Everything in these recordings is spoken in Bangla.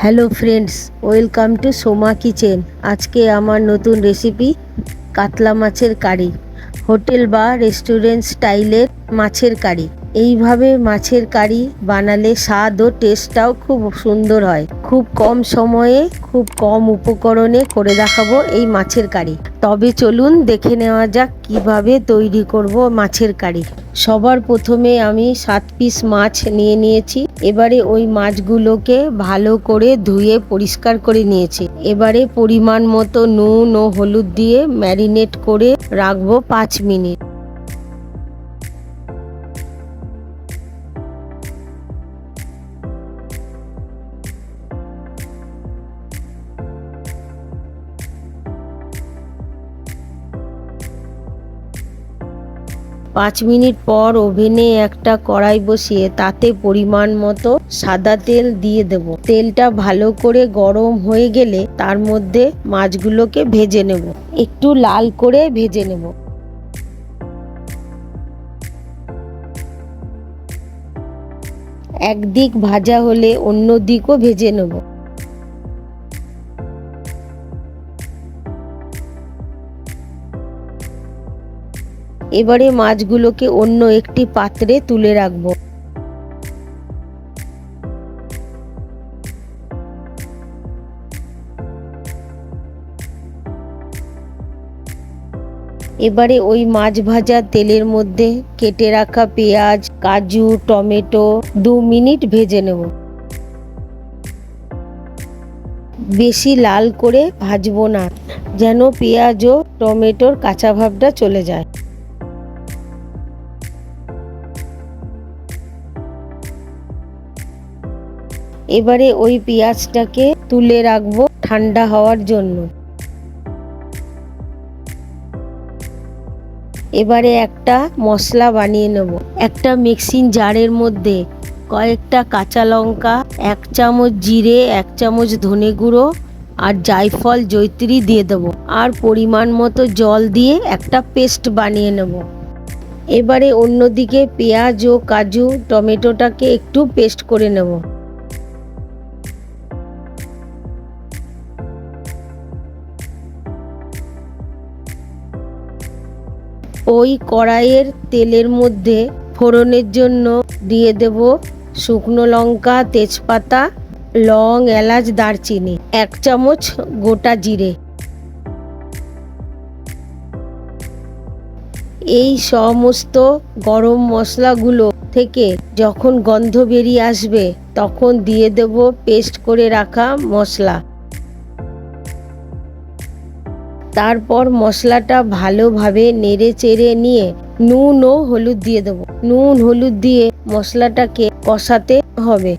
Hello friends, welcome to Soma kitchen. আজকে আমার নতুন রেসিপি কাতলা মাছের কারি, হোটেল বা রেস্টুরেন্ট স্টাইলের মাছের কারি। এইভাবে মাছের কারি বানালে স্বাদ ও টেস্টটাও খুব সুন্দর হয়। খুব কম সময়ে খুব কম উপকরণে করে দেখাবো এই মাছের কারি। তবে চলুন দেখে নেওয়া যাক কিভাবে তৈরি করব মাছের কারি। সবার প্রথমে আমি 7 পিস মাছ নিয়েছি। এবারে ওই মাছগুলোকে ভালো করে ধুয়ে পরিষ্কার করে নিয়েছি। এবারে পরিমাণ মতো নুন ও হলুদ দিয়ে ম্যারিনেট করে রাখবো 5 মিনিট। পাঁচ মিনিট পর ওভেনে একটা কড়াই বসিয়ে তাতে পরিমাণ মতো সাদা তেল দিয়ে দেব। তেলটা ভালো করে গরম হয়ে গেলে তার মধ্যে মাছগুলোকে ভেজে নেব, একটু লাল করে ভেজে নেব। একদিক ভাজা হলে অন্য দিকও ভেজে নেব। এবারে মাছগুলোকে অন্য একটি পাত্রে তুলে রাখবো। এবারে ওই মাছ ভাজা তেলের মধ্যে কেটে রাখা পেঁয়াজ, কাজু, টমেটো 2 মিনিট ভেজে নেব। বেশি লাল করে ভাজবো না, যেন পেঁয়াজ ও টমেটোর কাঁচা ভাবটা চলে যায়। এবারে ওই পেঁয়াজটাকে তুলে রাখবো ঠান্ডা হওয়ার জন্য। এবারে একটা মশলা বানিয়ে নেব। একটা মিক্সিং জারের মধ্যে কয়েকটা কাঁচা লঙ্কা, 1 চামচ জিরে, 1 চামচ ধনে গুঁড়ো আর জায়ফল জয়িত্রী দিয়ে দেবো। আর পরিমাণ মতো জল দিয়ে একটা পেস্ট বানিয়ে নেব। এবারে অন্যদিকে পেঁয়াজ ও কাজু টমেটোটাকে একটু পেস্ট করে নেব। ওই কড়াইয়ের তেলের মধ্যে ফোড়নের জন্য দিয়ে দেব শুকনো লঙ্কা, তেজপাতা, লং, এলাচ, দারচিনি, 1 চামচ গোটা জিরে। এই সমস্ত গরম মশলাগুলো থেকে যখন গন্ধ বেরিয়ে আসবে তখন দিয়ে দেব পেস্ট করে রাখা মশলা। তারপর মশলাটা ভালোভাবে নেড়ে চেড়ে নিয়ে নুন ও হলুদ দিয়ে দেবো। নুন হলুদ দিয়ে মশলাটাকে কষাতে হবে।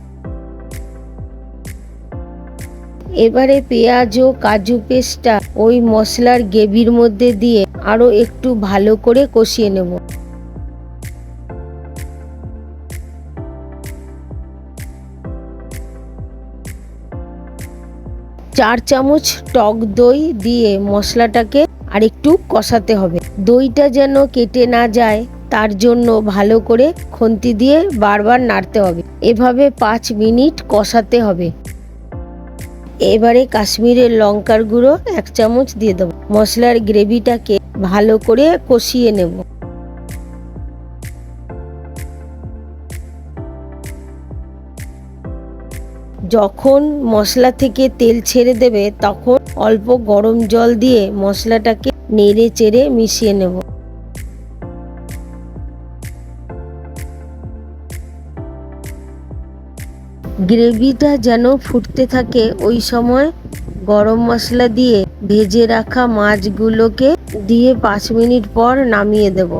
এবারে পেঁয়াজ ও কাজু পেস্টটা ওই মশলার গ্রেভির মধ্যে দিয়ে আরো একটু ভালো করে কষিয়ে নেব। 4 চামচ টক দই দিয়ে মশলাটাকে আরেকটু কষাতে হবে। দইটা যেন কেটে না যায় তার জন্য ভালো করে খুন্তি দিয়ে বারবার নাড়তে হবে। এভাবে 5 মিনিট কষাতে হবে। এবারে কাশ্মীরের লঙ্কার গুঁড়ো 1 চামচ দিয়ে দেবো। মশলার গ্রেভিটাকে ভালো করে কষিয়ে নেব। যখন মশলা থেকে তেল ছেড়ে দেবে তখন অল্প গরম জল দিয়ে মশলাটাকে নেড়ে চেড়ে মিশিয়ে নেব। গ্রেভিটা যেন ফুটতে থাকে ওই সময় গরম মশলা দিয়ে ভেজে রাখা মাছগুলোকে দিয়ে 5 মিনিট পর নামিয়ে দেব।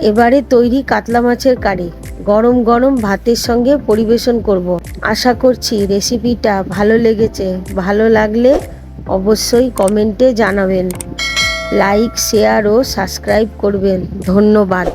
এবারে তৈরি কাতলা মাছের কারি গরম গরম ভাতের সঙ্গে পরিবেশন করব। আশা করছি রেসিপিটা ভালো লেগেছে। ভালো লাগলে অবশ্যই কমেন্টে জানাবেন। লাইক, শেয়ার ও সাবস্ক্রাইব করবেন। ধন্যবাদ।